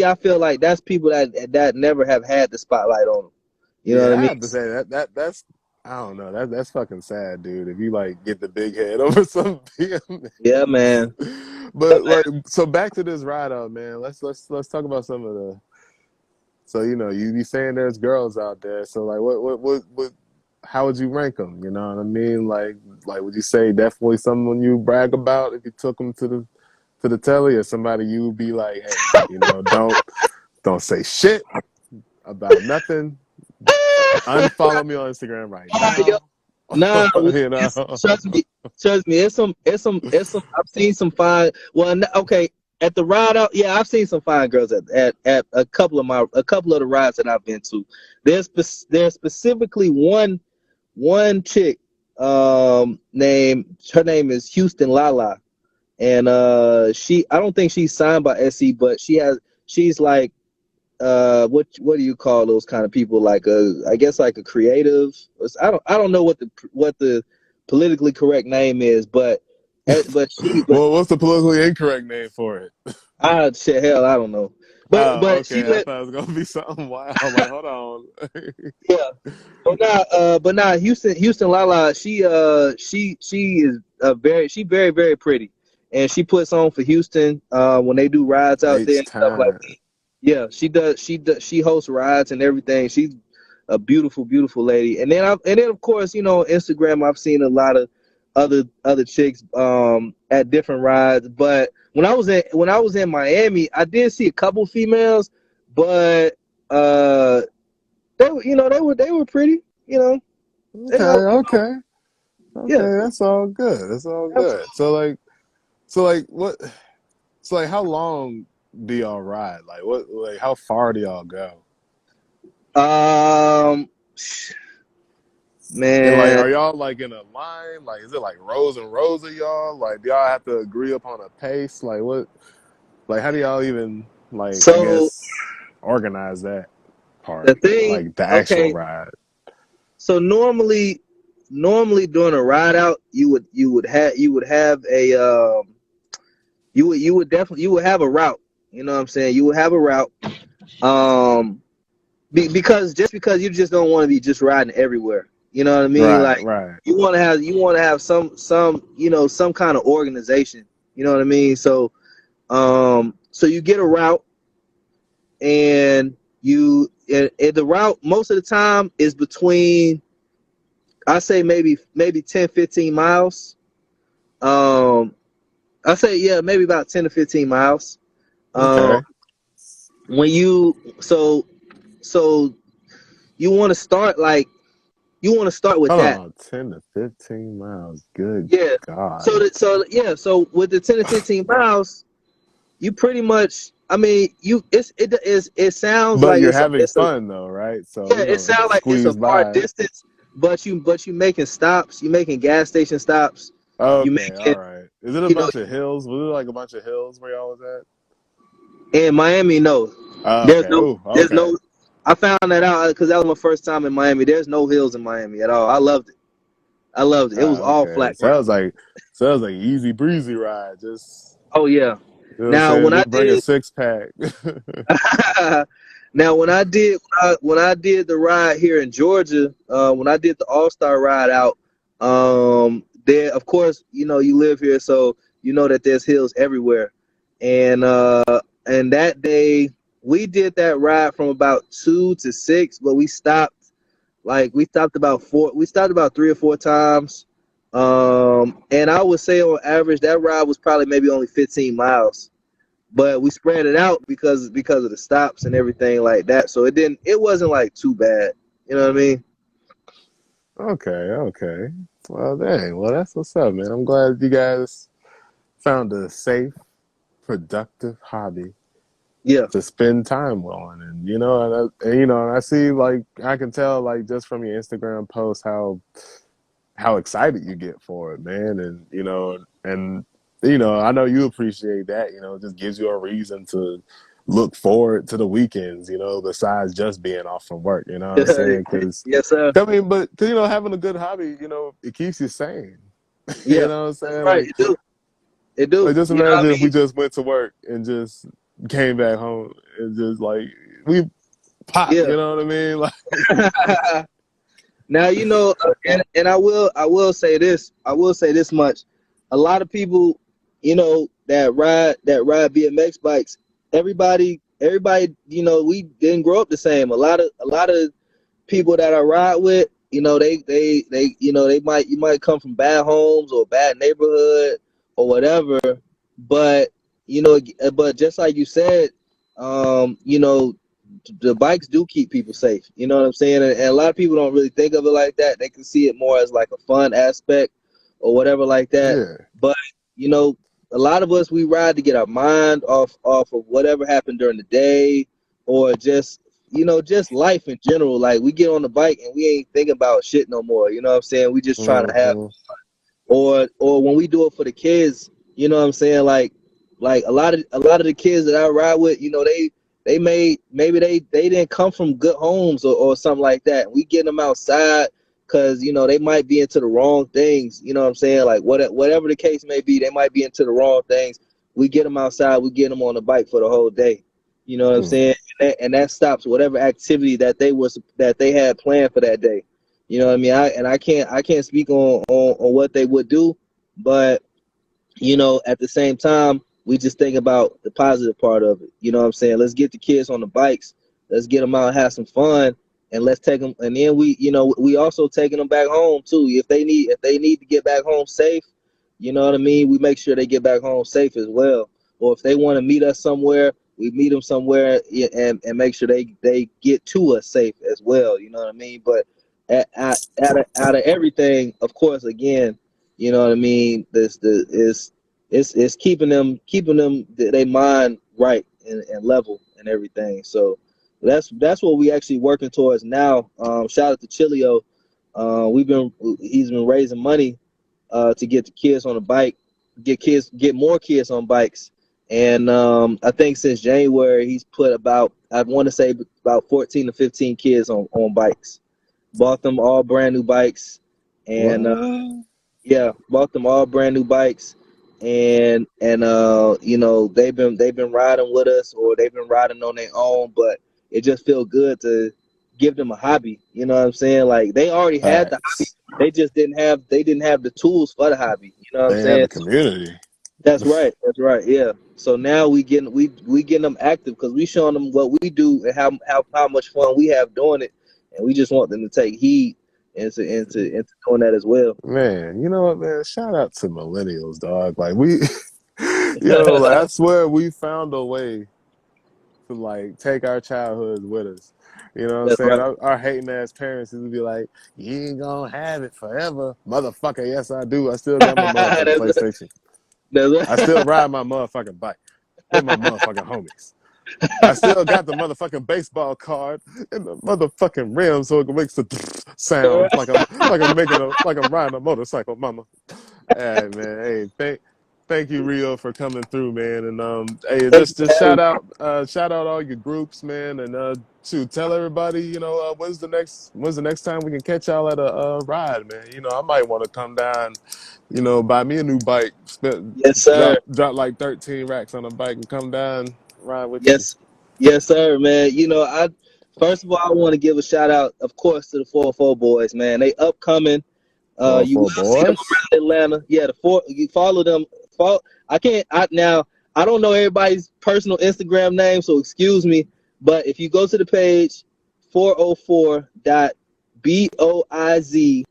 I feel like that's people that never have had the spotlight on them. You know what I yeah, I mean? have to say that's I don't know. That's fucking sad, dude. If you like get the big head over some Yeah, BMX. man. Yeah, But like, so back to this ride up, man. Let's talk about some of the. So you be saying there's girls out there. So like, what how would you rank them? You know what I mean? Like would you say definitely someone you brag about if you took them to the telly, or somebody you would be like, hey, don't say shit about nothing. Unfollow me on Instagram right man. now. Nah, you it's, know. trust me. It's some. I've seen some fine. Well, okay. At the ride out, yeah, I've seen some fine girls at a couple of the rides that I've been to. There's specifically one chick, her name is Houston Lala, and I don't think she's signed by SC, but she's like, what do you call those kind of people, like I guess like a creative. I don't know what the politically correct name is, but But she, but Well, what's the politically incorrect name for it? shit, hell, I don't know. Oh, But she okay. I let, thought it was gonna be something wild. Like, hold on. yeah. But now Houston Lala, she is very very pretty, and she puts on for Houston when they do rides out there H and stuff like that. time. Yeah, she hosts rides and everything. She's a beautiful lady. And then of course, Instagram, I've seen a lot of other chicks at different rides. But when I was in Miami, I did see a couple females, but they were pretty, Okay, they all, okay, yeah. okay. That's all good. That's all good. Absolutely. So like, what? So like, how long do y'all ride? Like, what? Like, how far do y'all go? Um, And like, man. are y'all like in a line? Like, is it like rows and rows of y'all? Like, do y'all have to agree upon a pace? Like, what? Like, how do y'all even like? I So guess organize that the part, thing, like the actual okay. ride. So normally during a ride out, you would have a you would have a route. You know what I'm saying? You would have a route. Um, because you just don't want to be just riding everywhere. You know what I mean? Right, Like right. you want to have some some kind of organization. You know what I mean? So you get a route, and and the route most of the time is between, I say, maybe 10 15 miles. um I say, yeah, maybe about 10 to 15 miles. um Okay. when you so you want to start like you want to start with Hold that. on, 10 to 15 miles. Good Yeah. God. So with the 10 to 15 miles, you pretty much, I mean, it sounds But like you're it's a having it's a fun though, right? So yeah, you're it gonna sounds like it's a squeeze far by. distance, but you making stops, you making gas station stops, you Okay, all making, right. Is it a you know bunch of hills? Was it like a bunch of hills where y'all was at? in Miami, no. There's Okay. no Oh, there's okay. no I found that out because that was my first time in Miami. There's no hills in Miami at all. I loved it. I loved it. It was all Okay. flat ground. So that was like easy breezy ride. Just Oh yeah. you know what I'm Now saying? when I Just bring a did 6 pack. now when I did the ride here in Georgia, when I did the All Star ride out, there, of course, you live here, so you know that there's hills everywhere, and that day we did that ride from about 2 to 6, but we stopped about 3 or 4 times, and I would say on average that ride was probably maybe only 15 miles, but we spread it out because of the stops and everything like that. So it wasn't like too bad. You know what I mean? Okay, okay. Well, dang. Well, that's what's up, man. I'm glad you guys found a safe, productive hobby Yeah. to spend time on, and and I see, like, I can tell, like, just from your Instagram posts how excited you get for it, man, and I know you appreciate that. It just gives you a reason to look forward to the weekends, besides just being off from work. You know what I'm saying? Because Yes, sir. I mean, but having a good hobby, it keeps you sane. You Yeah, know what I'm that's saying? right. Like, It do. It do. just You know what imagine if we just went to work and just came back home and just like we pop. I You know what I mean? Like, mean? Yeah. Now and I will say this. I will say this much. A lot of people, that ride BMX bikes. Everybody, we didn't grow up the same. A lot of people that I ride with, they might you might come from bad homes or bad neighborhood or whatever, but but just like you said, the bikes do keep people safe. You know what I'm saying? And a lot of people don't really think of it like that. They can see it more as like a fun aspect or whatever like that. yeah, But you know, a lot of us, we ride to get our mind off of whatever happened during the day, or just life in general. Like we get on the bike and we ain't thinking about shit no more. You know what I'm saying? We just trying to have, hmm or when we do it for the kids, you know what I'm saying? Like a lot of the kids that I ride with, maybe they didn't come from good homes or something like that. We get them outside, because they might be into the wrong things. You know what I'm saying? Like whatever the case may be, they might be into the wrong things. We get them outside, we get them on the bike for the whole day. You know what I'm Mm. saying? And that stops whatever activity that they had planned for that day. You know what I mean? I can't speak on what they would do, but at the same time, we just think about the positive part of it. You know what I'm saying? Let's get the kids on the bikes. Let's get them out and have some fun, and let's take them. And then we also taking them back home too. If they need to get back home safe, you know what I mean. We make sure they get back home safe as well. Or if they want to meet us somewhere, we meet them somewhere, and make sure they get to us safe as well. You know what I mean? But out of everything, of course, again, you know what I mean. It's keeping them their mind right and level and everything. So that's what we actually working towards now. Shout out to Chilio. He's been raising money to get the kids on the bike, get more kids on bikes. And I think since January he's put about, I want to say, about 14 to 15 kids on bikes. Bought them all brand new bikes, and What? yeah, bought them all brand new bikes, and they've been riding with us, or they've been riding on their own, but it just feel good to give them a hobby. You know what I'm saying? Like, they already had the hobby, Facts. they didn't have the tools for the hobby. You know what I'm They have saying? a community. That's right. That's right. Yeah. So now we getting them active because we showing them what we do and how much fun we have doing it, and we just want them to take heed into doing that as well. Man, you know what, man? Shout out to millennials, dog. Like we, like I swear we found a way to like take our childhoods with us. You know what I'm That's saying? right. Our hating ass parents would be like, "You ain't gonna have it forever, motherfucker." Yes, I do. I still got my motherfucking that's PlayStation. I that's still ride my motherfucking bike with my motherfucking homies. I still got the motherfucking baseball card and the motherfucking rim so it makes the sound like I'm riding a motorcycle, mama. Hey man, hey, thank you Rio for coming through, man. And hey, Thank you just for having me. shout out all your groups, man, and to tell everybody, when's the next time we can catch y'all at a ride, man. I might want to come down, buy me a new bike, Yes, sir. drop like 13 racks on a bike and come down, ride with you. Yes, yes, sir, man. I first of all, I want to give a shout out, of course, to the 404 boys, man. They upcoming. Four You four will see them boys. around Atlanta. Yeah, the four. You follow them. Follow. I can't. Now I don't know everybody's personal Instagram name, so excuse me. But if you go to the page, 404.boiz,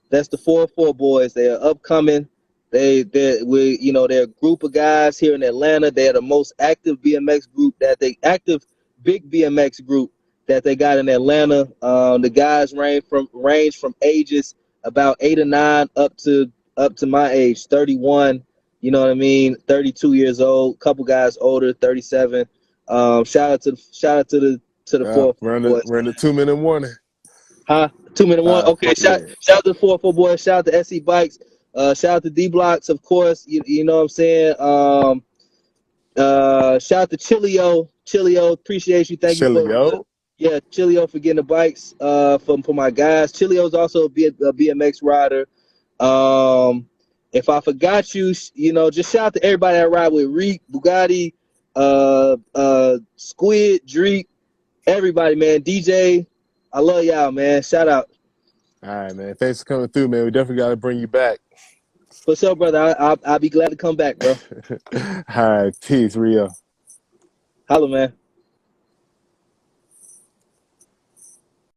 that's the 404 boys. They are upcoming. They're a group of guys here in Atlanta. They're the most active BMX group active big BMX group that they got in Atlanta. The guys range from ages about 8 or 9 up to my age, 31. You know what I mean? 32 years old. Couple guys older, 37. Shout out to the Yeah, 404 boys. we're in the 2 minute warning. Huh? 2 minute one. Okay. Shout Yeah. shout out to the 404 boys. Shout out to SC Bikes. Shout out to D Blocks, of course. You know what I'm saying. Shout out to Chilio. Chilio, appreciate you. Thank you Chilly, for yo. yeah, Chilio for getting the bikes. For my guys. Chilio's also a BMX rider. Um, if I forgot you, just shout out to everybody that ride with Reek, Bugatti, Squid, Dreek, everybody, man. DJ, I love y'all, man. Shout out. All right, man. Thanks for coming through, man. We definitely got to bring you back. For sure, brother. I'll be glad to come back, bro. All right, peace, Rio. Holla, man.